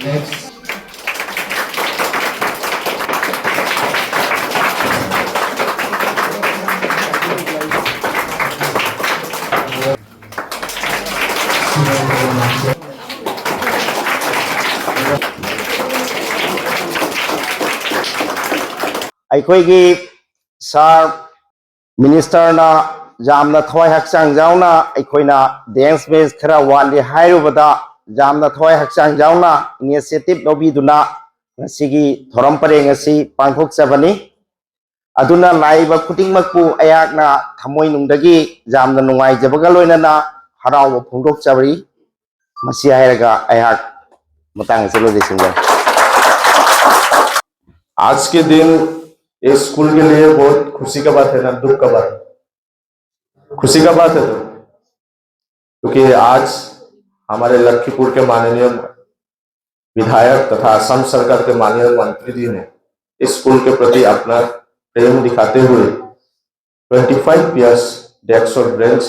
Next. ꯑꯩꯈꯣꯏꯒꯤ ꯁꯥꯔ ꯃꯤꯅꯤꯁꯇꯔꯅ ꯌꯥꯝꯅ ꯊꯋꯥꯏ ꯍꯛꯆꯥꯡ ꯌꯥꯎꯅ ꯑꯩꯈꯣꯏꯅ ꯗꯦꯟꯁ ꯕꯦꯟꯁ ꯈꯔ ꯋꯥꯠꯂꯤ ꯍꯥꯏꯔꯨꯕꯗ ꯌꯥꯝꯅ ꯊꯋꯥꯏ ꯍꯛꯆꯥꯡ ꯌꯥꯎꯅ ꯏꯅꯤꯁꯤꯌꯦꯇꯤꯚ ꯂꯧꯕꯤꯗꯨꯅ ꯉꯁꯤꯒꯤ ꯊꯧꯔꯝ ꯄꯔꯦꯡ ꯑꯁꯤ ꯄꯥꯡꯊꯣꯛꯆꯕꯅꯤ ꯑꯗꯨꯅ ꯂꯥꯛꯏꯕ ꯈꯨꯗꯤꯡꯃꯛꯄꯨ ꯑꯩꯍꯥꯛꯅ ꯊꯃꯣꯏꯅꯨꯡꯗꯒꯤ ꯌꯥꯝꯅ ꯅꯨꯡꯉꯥꯏꯖꯕꯒ ꯂꯣꯏꯅꯅ हराव फोंदोकचबरी मसी हायरगा अयहाक मतंग से लोजेसिंगे। आज के दिन इस स्कूल के लिए बहुत खुशी का बात है ना दुख का बात? खुशी का बात है तो क्योंकि आज हमारे लखीपुर के माननीय विधायक तथा असम सरकार के माननीय मंत्री जी ने इस स्कूल के प्रति अपना प्रेम दिखाते हुए 25 पेयर्स डेस्क और बेंच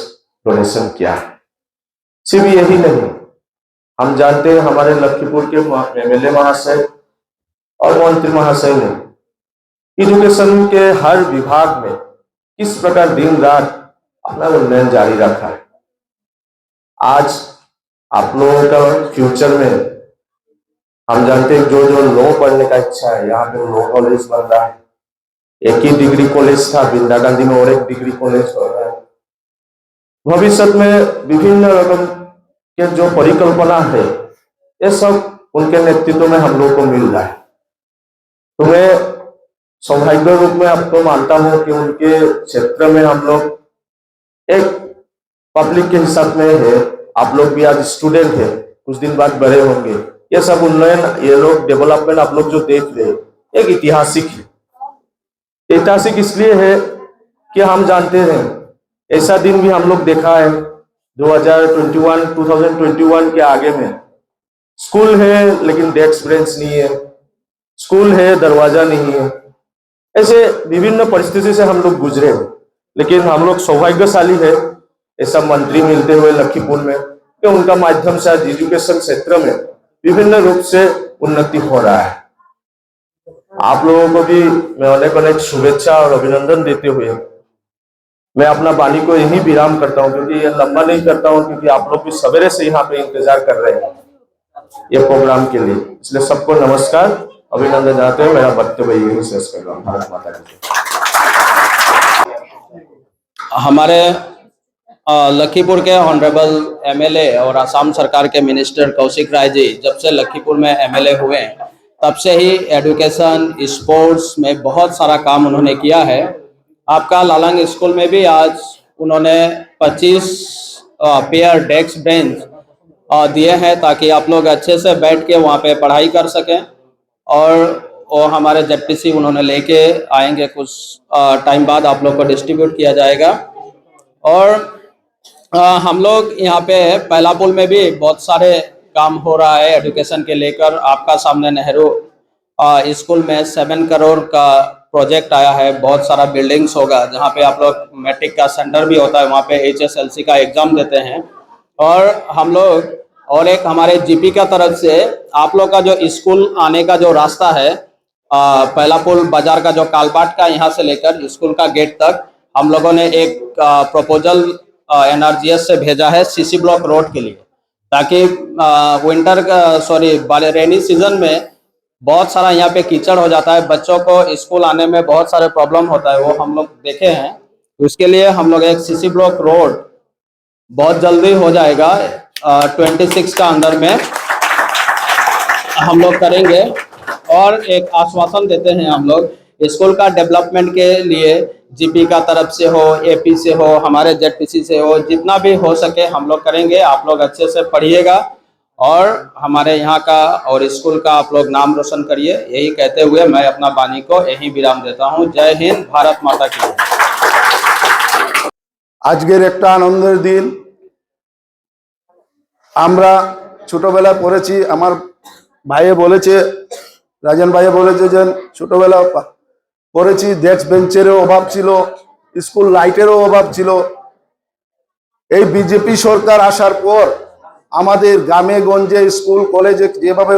डोनेशन किया है। सिर्फ यही नहीं, हम जानते हैं हमारे लखीपुर के एमएलए महाशय और मंत्री महाशय ने एजुकेशन के हर विभाग में किस प्रकार दिन रात अपना उन्नयन जारी रखा है। आज आप लोगों का फ्यूचर में हम जानते हैं जो जो लॉ पढ़ने का इच्छा है, यहाँ पे लॉ कॉलेज बन रहा है। एक ही डिग्री कॉलेज था, बिंदा गांधी में और एक डिग्री कॉलेज हो रहा है। भविष्य में विभिन्न रकम के जो परिकल्पना है ये सब उनके नेतृत्व में हम लोग को मिल रहा है। तो मैं सौभाग्य रूप में आपको मानता हूं कि उनके क्षेत्र में हम लोग एक पब्लिक के हिसाब में है। आप लोग भी आज स्टूडेंट है, कुछ दिन बाद बड़े होंगे। ये सब उन्नयन, ये लोग डेवलपमेंट आप लोग जो देख रहे हैं एक ऐतिहासिक है। ऐतिहासिक इसलिए है कि हम जानते हैं ऐसा दिन भी हम लोग देखा है 2021 के आगे में स्कूल है लेकिन डेस्क बेंच नहीं है, स्कूल है दरवाजा नहीं है। ऐसे विभिन्न परिस्थिति से हम लोग गुजरे हैं, लेकिन हम लोग सौभाग्यशाली है ऐसा मंत्री मिलते हुए लखीपुर में कि उनका माध्यम से आज एजुकेशन क्षेत्र में विभिन्न रूप से उन्नति हो रहा है। आप लोगों को भी मैं अनेक अनेक शुभेच्छा और अभिनंदन देते हुए मैं अपना वाणी को यही विराम करता हूं, क्योंकि ये लंबा नहीं करता हूं, क्योंकि आप लोग भी सवेरे से यहाँ पे इंतजार कर रहे हैं ये प्रोग्राम के लिए। इसलिए सबको नमस्कार, अभिनंदन जनाते हुए मेरा वक्तव्य यही शेष कर रहा हूँ। भारत माता की। हमारे लखीपुर के ऑनरेबल एमएलए और असम सरकार के मिनिस्टर कौशिक राय जी जब से लखीपुर में एमएलए हुए तब से ही एजुकेशन स्पोर्ट्स में बहुत सारा काम उन्होंने किया है। आपका लालंग स्कूल में भी आज उन्होंने 25 पेयर डेस्क बेंच दिए हैं ताकि आप लोग अच्छे से बैठ के वहाँ पे पढ़ाई कर सकें। और वो हमारे जेपीसी उन्होंने लेके आएंगे, कुछ टाइम बाद आप लोग को डिस्ट्रीब्यूट किया जाएगा। और हम लोग यहाँ पे पैलापुल में भी बहुत सारे काम हो रहा है एजुकेशन के लेकर। आपका सामने नेहरू स्कूल में 7 करोड़ का प्रोजेक्ट आया है। बहुत सारा बिल्डिंग्स होगा जहाँ पे आप लोग मैट्रिक का सेंटर भी होता है, वहाँ पे HSLC का एग्जाम देते हैं। और हम लोग और एक हमारे जीपी का तरफ से आप लोग का जो स्कूल आने का जो रास्ता है पैलापुल बाजार का जो कालबाट का यहाँ से लेकर स्कूल का गेट तक हम लोगों ने एक प्रपोजल NRGS से भेजा है सीसी ब्लॉक रोड के लिए, ताकि रेनी सीजन में बहुत सारा यहाँ पे कीचड़ हो जाता है, बच्चों को स्कूल आने में बहुत सारे प्रॉब्लम होता है, वो हम लोग देखे हैं। उसके लिए हम लोग एक सीसी ब्लॉक रोड बहुत जल्दी हो जाएगा 26 का अंदर में हम लोग करेंगे। और एक आश्वासन देते हैं हम लोग स्कूल का डेवलपमेंट के लिए जीपी का तरफ से हो, एपी से हो, हमारे जेडपीसी से हो, जितना भी हो सके हम लोग करेंगे। आप लोग अच्छे से पढ़िएगा और हमारे यहाँ का और स्कूल का आप लोग नाम रोशन करिए। यही कहते हुए मैं अपना वाणी को यही विराम देता हूँ। जय हिंद, भारत माता की। आजकेर एकटा आनंदेर दिन। আমরা ছোটবেলা পড়েছি, আমার ভাইয়ে বলেছে, রাজন ভাইয়ে বলেছে যে ছোটবেলা পড়েছি, ডেস্ক বেঞ্চেরও অভাব ছিল, স্কুল লাইটেরও অভাব ছিল। এই বিজেপি সরকার আসার পর আমাদের গ্রামে গঞ্জে স্কুল কলেজে যেভাবে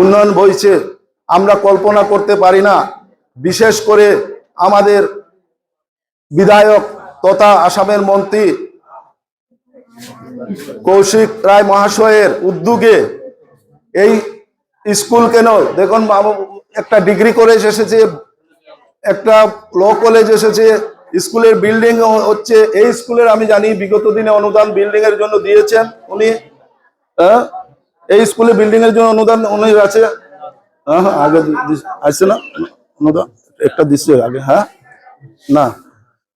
উন্নয়ন হয়েছে আমরা কল্পনা করতে পারি না। বিশেষ করে আমাদের বিধায়ক তথা আসামের মন্ত্রী কৌশিক রায় মহাশয়ের উদ্যোগে এই স্কুল কেন দেখুন, একটা ডিগ্রি কলেজ এসেছে, একটা ল কলেজ এসেছে, স্কুলের বিল্ডিং হচ্ছে। এই স্কুলের আমি জানি বিগত দিনে অনুদান বিল্ডিং এর জন্য দিয়েছেন উনি। এই স্কুলে বিল্ডিং এর জন্য অনুদান উনি আছে। আগে আসছে না অনুদান, একটা দিচ্ছে আগে। হ্যাঁ, না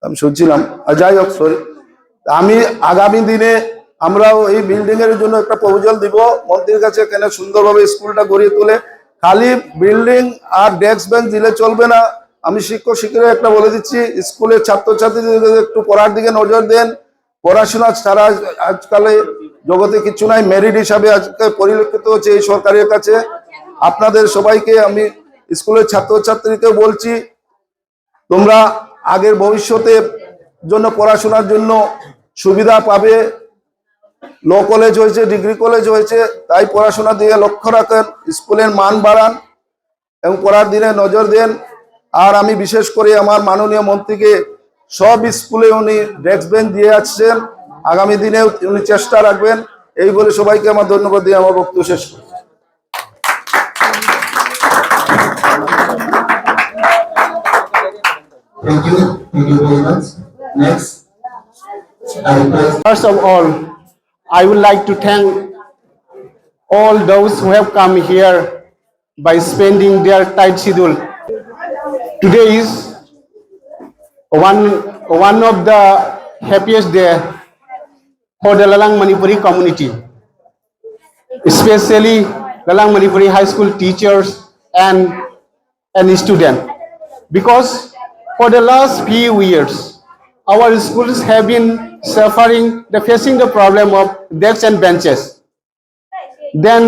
আমি শুনছিলাম, যাই হোক সরি। আমি আগামী দিনে আমরাও এই বিল্ডিং এর জন্য একটা প্রপোজাল দিব মন্ত্রীর কাছে, কেন সুন্দরভাবে স্কুলটা গড়িয়ে তোলে। খালি বিল্ডিং আর ডেস্ক বেঞ্চ দিলে চলবে না। আমি শিক্ষকরা একটা বলে দিচ্ছি, স্কুলের ছাত্রছাত্রীদের একটু পড়ার দিকে নজর দেন। পড়াশোনা ছাড়া আজকালে জগতে কিছু নাই, মেরিট হিসাবে আজকে পরিলক্ষিত হচ্ছে এই সরকারের কাছে। আপনাদের সবাইকে আমি স্কুলের ছাত্রছাত্রীকে বলছি, তোমরা আগের ভবিষ্যতের জন্য পড়াশোনার জন্য সুবিধা পাবে। ল কলেজ হয়েছে, ডিগ্রি কলেজ হয়েছে, তাই পড়াশোনার দিকে লক্ষ্য রাখেন, স্কুলের মান বাড়ান এবং পড়ার দিকে নজর দেন। আর আমি বিশেষ করে আমার মাননীয় মন্ত্রীকে, সব স্কুলে উনি ডেস্ক বেঞ্চ দিয়ে আসছেন, আগামী দিনে উনি চেষ্টা রাখবেন। এই বলে সবাইকে আমার ধন্যবাদ দিয়ে আমার বক্তব্য শেষ করি। Thank you very much. Next, First of all, I would like to thank all those who have come here by spending their tight schedule. Today is one of the happiest day for the Lalang Manipuri community, especially Lalang Manipuri high school teachers and students, because for the last few years, our schools have been facing the problem of desks and benches. Then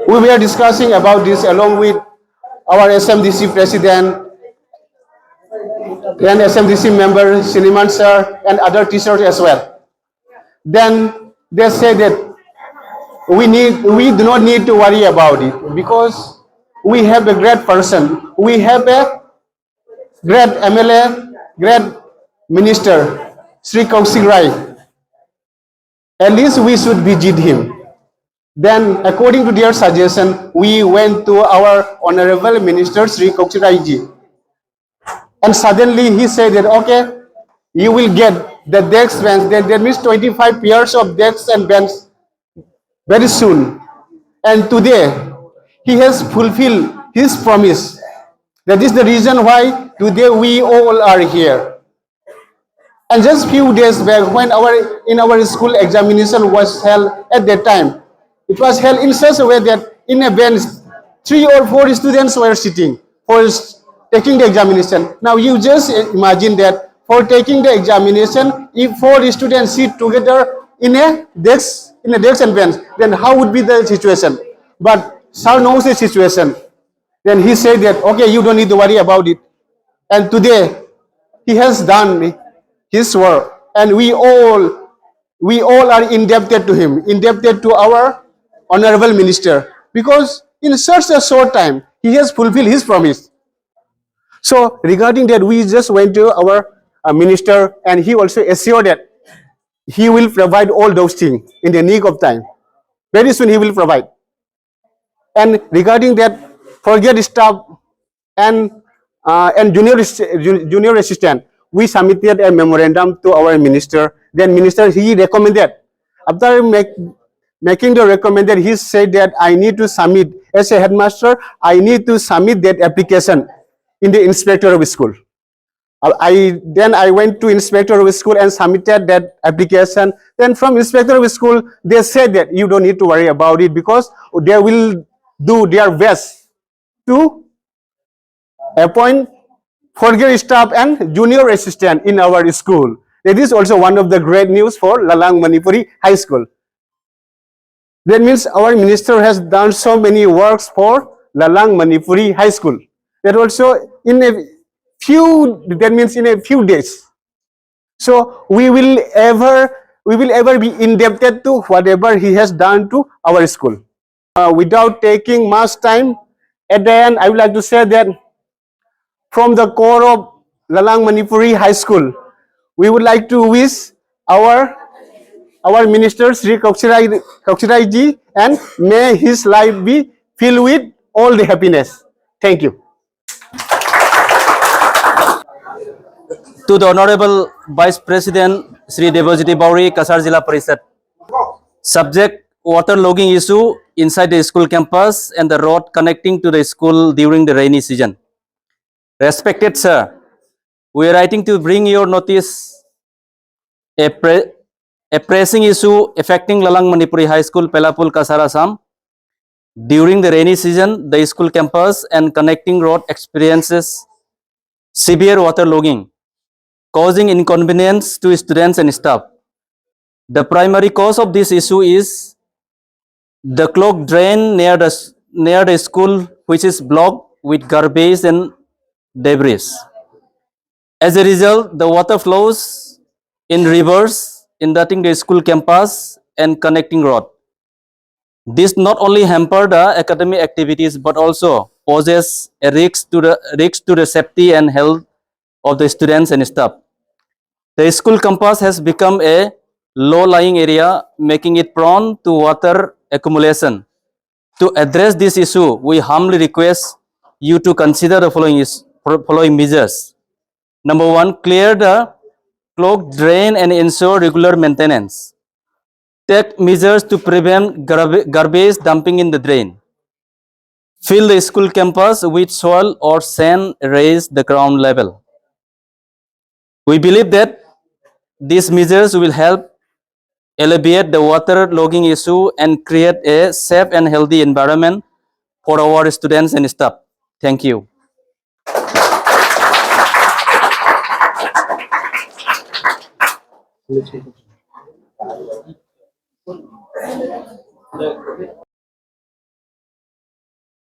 we were discussing about this along with our SMDC president and SMDC member Siniman sir and other teachers as well. Then they said that we do not need to worry about it because we have a great person, we have a great MLA, great Minister, Shri Kaushik Rai. At least we should visit him. Then, according to their suggestion, we went to our Honorable Minister, Shri Kaushik Rai ji. And suddenly he said that, okay, you will get the desk bench, that means 25 pairs of desks and bench very soon. And today, he has fulfilled his promise. That is the reason why today we all are here. And just few days back, when in our school examination was held at that time, it was held in such a way that in a bench, 3 or 4 students were sitting for taking the examination. Now you just imagine that for taking the examination, if 4 students sit together in a desk and bench, then how would be the situation? But sir knows the situation. Then he said that, okay, you don't need to worry about it. And today, he has done his work, and we all are indebted to him, indebted to our honorable minister, because in such a short time he has fulfilled his promise. So regarding that, we just went to our minister, and he also assured that he will provide all those things in the nick of time. Very soon he will provide. And regarding that, forget staff and junior assistant, we submitted a memorandum to our minister. Then minister, he recommended, after making the recommended, he said that I need to submit, as a headmaster, I need to submit that application in the inspector of school. Then I went to inspector of school and submitted that application. Then from inspector of school, they said that you don't need to worry about it because they will do their best to appoint forget staff and junior assistant in our school. That is also one of the great news for Lalang Manipuri High School. That means our minister has done so many works for Lalang Manipuri High School. That also in a few days. So we will ever we will ever be indebted to whatever he has done to our school. Without taking much time, at the end, I would like to say that from the core of Lalang Manipuri High School, we would like to wish our minister Shri Kaushik Rai ji, and may his life be filled with all the happiness. Thank you. To the Honorable Vice President Shri Devojiti Bauri, Cachar Jila Parishad. Subject: water logging issue inside the school campus and the road connecting to the school during the rainy season. Respected sir, we are writing to bring your notice a, a pressing issue affecting Lalang Manipuri High School, Pailapool, Cachar, Assam. During the rainy season, the school campus and connecting road experiences severe water logging, causing inconvenience to students and staff. The primary cause of this issue is the clogged drain near the school, which is blocked with garbage and debris. As a result, the water flows in rivers, inundating the school campus and connecting road. This not only hamper the academic activities but also poses a risk to the safety and health of the students and staff. The school campus has become a low-lying area, making it prone to water accumulation. To address this issue, we humbly request you to consider the following measures. Number one, clear the clogged drain and ensure regular maintenance. Take measures to prevent garbage dumping in the drain. Fill the school campus with soil or sand, raise the ground level. We believe that these measures will help alleviate the water logging issue and create a safe and healthy environment for our students and staff. Thank you.